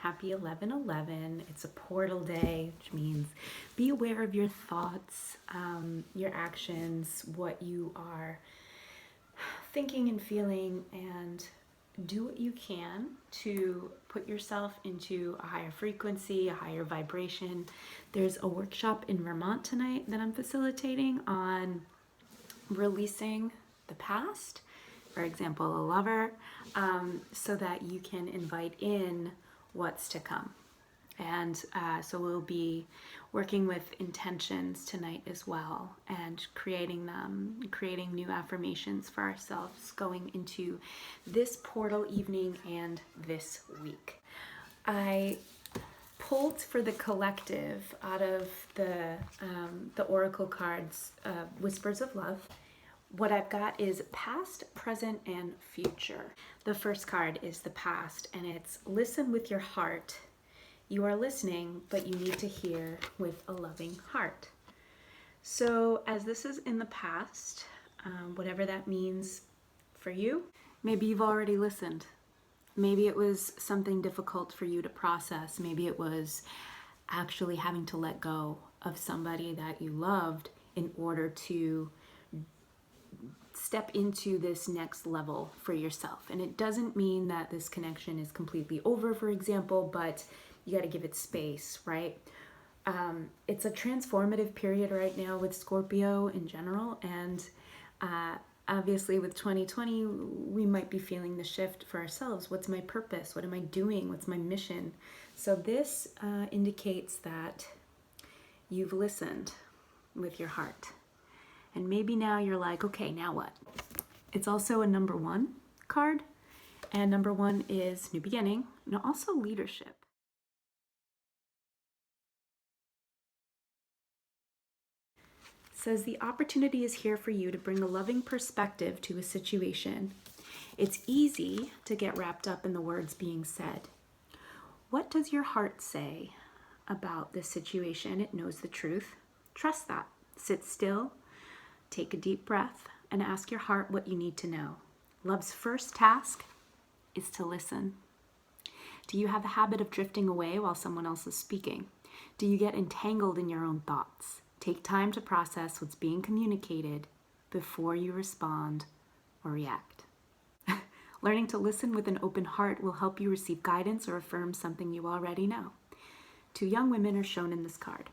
Happy 11/11. It's a portal day, which means be aware of your thoughts, your actions, what you are thinking and feeling, and do what you can to put yourself into a higher frequency, a higher vibration. There's a workshop in Vermont tonight that I'm facilitating on releasing the past, for example, a lover, so that you can invite in what's to come. And so we'll be working with intentions tonight as well, and creating new affirmations for ourselves going into this portal evening and this week. I pulled for the collective out of the oracle cards, Whispers of Love. What I've got is past, present, and future. The first card is the past, and it's listen with your heart. You are listening, but you need to hear with a loving heart. So as this is in the past, whatever that means for you, maybe you've already listened. Maybe it was something difficult for you to process. Maybe it was actually having to let go of somebody that you loved in order to step into this next level for yourself. And it doesn't mean that this connection is completely over, for example, but you got to give it space, right? It's a transformative period right now with Scorpio in general, and obviously with 2020, we might be feeling the shift for ourselves. What's my purpose? What am I doing? What's my mission? So this indicates that you've listened with your heart. And maybe now you're like, okay, now what? It's also a number 1 card, and number 1 is new beginning and also leadership. It says the opportunity is here for you to bring a loving perspective to a situation. It's easy to get wrapped up in the words being said. What does your heart say about this situation? It knows the truth. Trust that. Sit still, take a deep breath, and ask your heart what you need to know. Love's first task is to listen. Do you have the habit of drifting away while someone else is speaking? Do you get entangled in your own thoughts? Take time to process what's being communicated before you respond or react. Learning to listen with an open heart will help you receive guidance or affirm something you already know. 2 young women are shown in this card.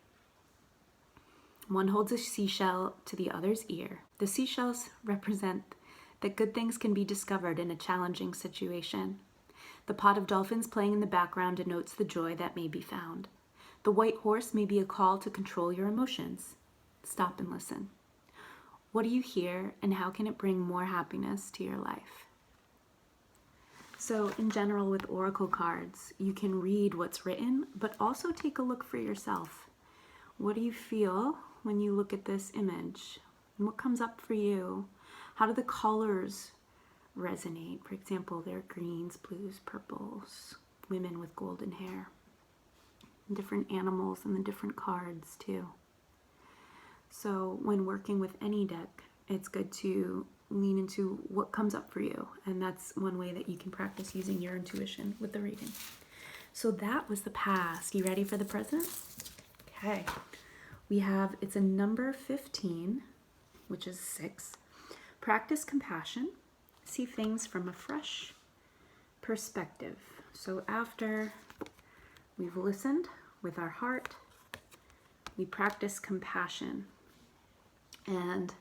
One holds a seashell to the other's ear. The seashells represent that good things can be discovered in a challenging situation. The pot of dolphins playing in the background denotes the joy that may be found. The white horse may be a call to control your emotions. Stop and listen. What do you hear, and how can it bring more happiness to your life? So in general, with oracle cards, you can read what's written, but also take a look for yourself. What do you feel when you look at this image? And what comes up for you? How do the colors resonate? For example, there are greens, blues, purples, women with golden hair, and different animals and the different cards too. So when working with any deck, it's good to lean into what comes up for you. And that's one way that you can practice using your intuition with the reading. So that was the past. You ready for the present? Okay. We have, it's a number 15, which is 6. Practice compassion. See things from a fresh perspective. So after we've listened with our heart, we practice compassion. And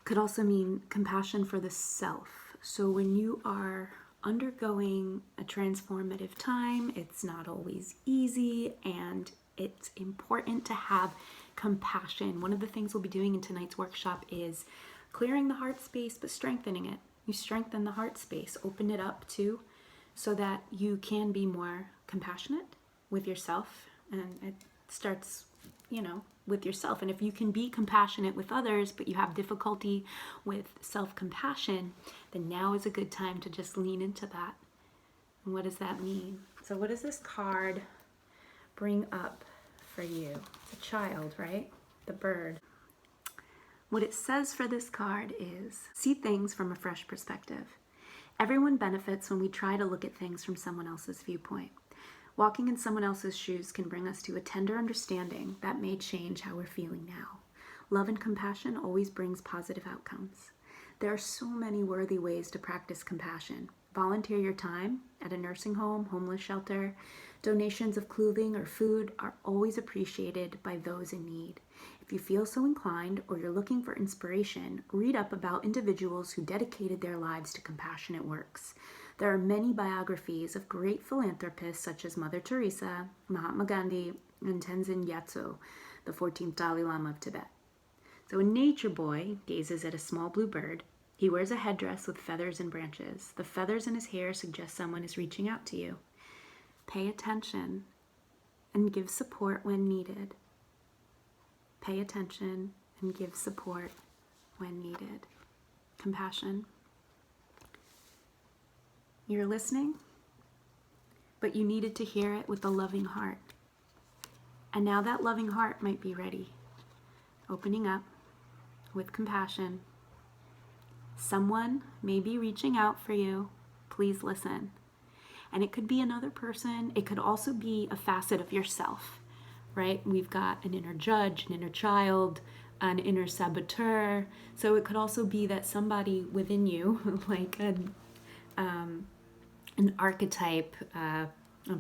could also mean compassion for the self. So when you are undergoing a transformative time, it's not always easy, and it's important to have compassion. One of the things we'll be doing in tonight's workshop is clearing the heart space, but strengthening it. You strengthen the heart space, open it up too, so that you can be more compassionate with yourself. And it starts, with yourself. And if you can be compassionate with others, but you have difficulty with self-compassion, then now is a good time to just lean into that. And what does that mean? So what does this card bring up for you? It's a child, right? The bird. What it says for this card is, see things from a fresh perspective. Everyone benefits when we try to look at things from someone else's viewpoint. Walking in someone else's shoes can bring us to a tender understanding that may change how we're feeling now. Love and compassion always brings positive outcomes. There are so many worthy ways to practice compassion. Volunteer your time at a nursing home, homeless shelter. Donations of clothing or food are always appreciated by those in need. If you feel so inclined or you're looking for inspiration, read up about individuals who dedicated their lives to compassionate works. There are many biographies of great philanthropists such as Mother Teresa, Mahatma Gandhi, and Tenzin Gyatso, the 14th Dalai Lama of Tibet. So a nature boy gazes at a small blue bird. He wears a headdress with feathers and branches. The feathers in his hair suggest someone is reaching out to you. Pay attention and give support when needed. Pay attention and give support when needed. Compassion. You're listening, but you needed to hear it with a loving heart. And now that loving heart might be ready, opening up with compassion. Someone may be reaching out for you. Please listen. And it could be another person. It could also be a facet of yourself, right? We've got an inner judge, an inner child, an inner saboteur. So it could also be that somebody within you, like an archetype, a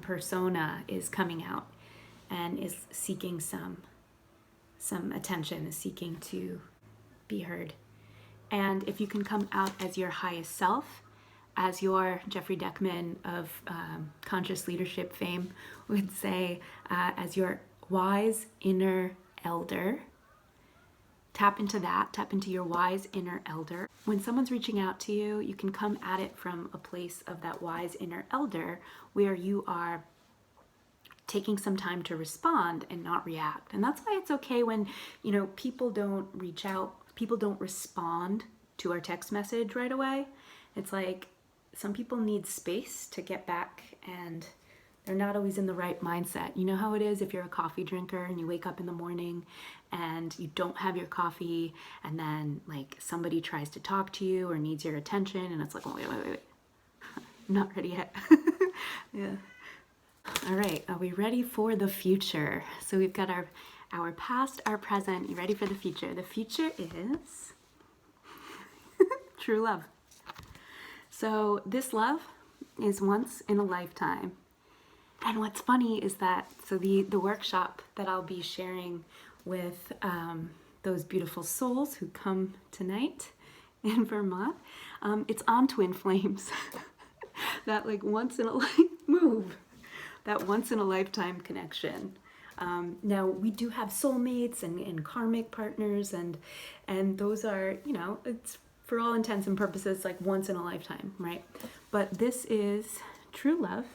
persona is coming out and is seeking some attention, is seeking to be heard. And if you can come out as your highest self, as your Jeffrey Deckman of conscious leadership fame would say, as your wise inner elder, tap into that, tap into your wise inner elder. When someone's reaching out to you, you can come at it from a place of that wise inner elder where you are taking some time to respond and not react. And that's why it's okay when, people don't reach out, people don't respond to our text message right away. It's like some people need space to get back and they're not always in the right mindset. You know how it is if you're a coffee drinker and you wake up in the morning and you don't have your coffee and then like somebody tries to talk to you or needs your attention and it's like, oh, wait. I'm not ready yet. Yeah. All right, are we ready for the future? So we've got our past, our present. You ready for the future? The future is true love. So this love is once in a lifetime. And what's funny is that, so the workshop that I'll be sharing with those beautiful souls who come tonight in Vermont, it's on twin flames. That like once in a that once in a lifetime connection. Now we do have soulmates and karmic partners and those are, it's for all intents and purposes like once in a lifetime, right? But this is true love.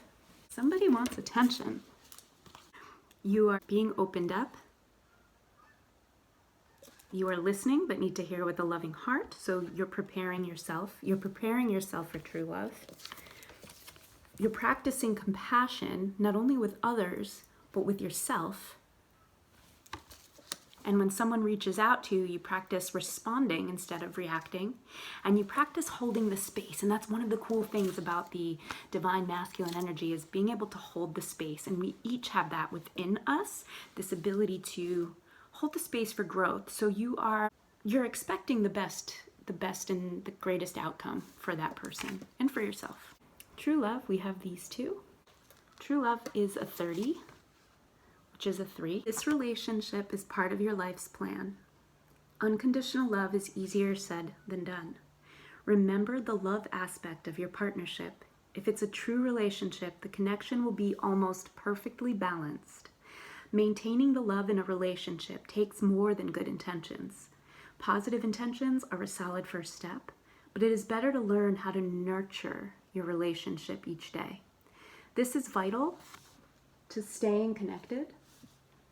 Somebody wants attention. You are being opened up. You are listening, but need to hear with a loving heart. So you're preparing yourself. You're preparing yourself for true love. You're practicing compassion, not only with others, but with yourself. And when someone reaches out to you, you practice responding instead of reacting. And you practice holding the space. And that's one of the cool things about the divine masculine energy is being able to hold the space. And we each have that within us, this ability to hold the space for growth. So you're expecting the best and the greatest outcome for that person and for yourself. True love, we have these two. True love is a 30. Which is a 3. This relationship is part of your life's plan. Unconditional love is easier said than done. Remember the love aspect of your partnership. If it's a true relationship, the connection will be almost perfectly balanced. Maintaining the love in a relationship takes more than good intentions. Positive intentions are a solid first step, but it is better to learn how to nurture your relationship each day. This is vital to staying connected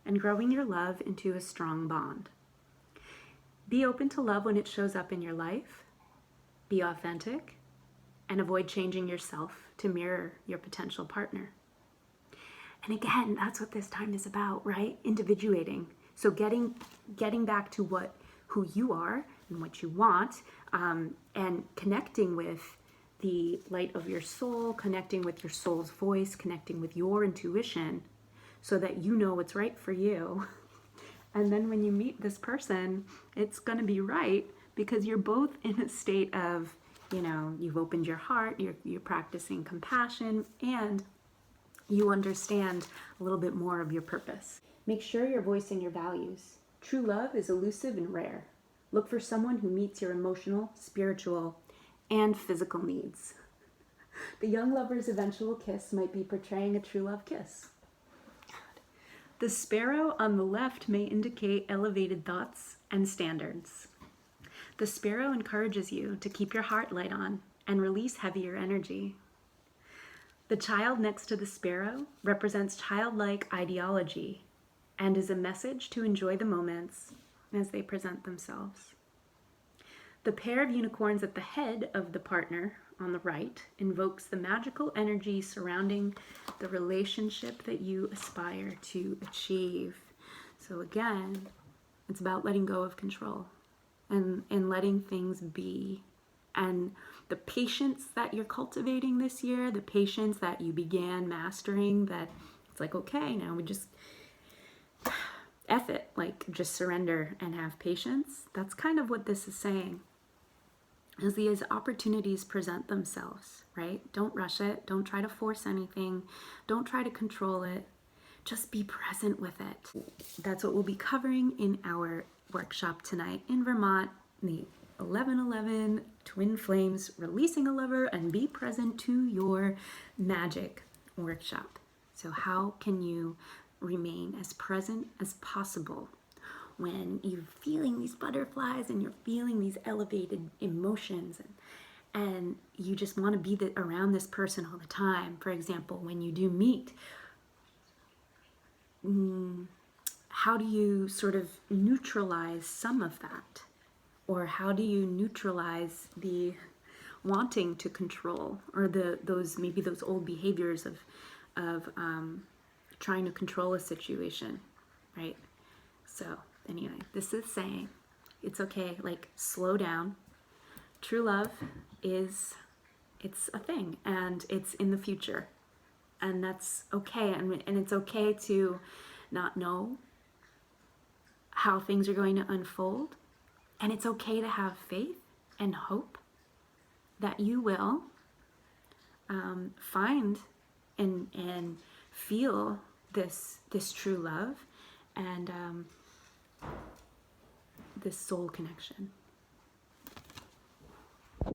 and growing your love into a strong bond. Be open to love when it shows up in your life. Be authentic and avoid changing yourself to mirror your potential partner. And again, that's what this time is about, right? Individuating. So getting back to who you are and what you want, and connecting with the light of your soul, connecting with your soul's voice, connecting with your intuition so that you know what's right for you. And then when you meet this person, it's going to be right because you're both in a state of, you've opened your heart, you're practicing compassion, and you understand a little bit more of your purpose. Make sure you're voicing your values. True love is elusive and rare. Look for someone who meets your emotional, spiritual, and physical needs. The young lover's eventual kiss might be portraying a true love kiss. The sparrow on the left may indicate elevated thoughts and standards. The sparrow encourages you to keep your heart light on and release heavier energy. The child next to the sparrow represents childlike ideology and is a message to enjoy the moments as they present themselves. The pair of unicorns at the head of the partner on the right invokes the magical energy surrounding the relationship that you aspire to achieve. So again, it's about letting go of control and letting things be. And the patience that you're cultivating this year, the patience that you began mastering, that it's like, okay, now we just F it, like just surrender and have patience. That's kind of what this is saying. As these opportunities present themselves, right? Don't rush it. Don't try to force anything. Don't try to control it. Just be present with it. That's what we'll be covering in our workshop tonight in Vermont, the 11/11 Twin Flames Releasing a Lover and Be Present to Your Magic workshop. So how can you remain as present as possible when you're feeling these butterflies and you're feeling these elevated emotions and you just want to be around this person all the time? For example, when you do meet, how do you sort of neutralize some of that? Or how do you neutralize the wanting to control, or those old behaviors of trying to control a situation, right? So anyway, this is saying it's okay, like slow down. True love it's a thing and it's in the future, and that's okay. And it's okay to not know how things are going to unfold, and it's okay to have faith and hope that you will find and feel this true love and this soul connection.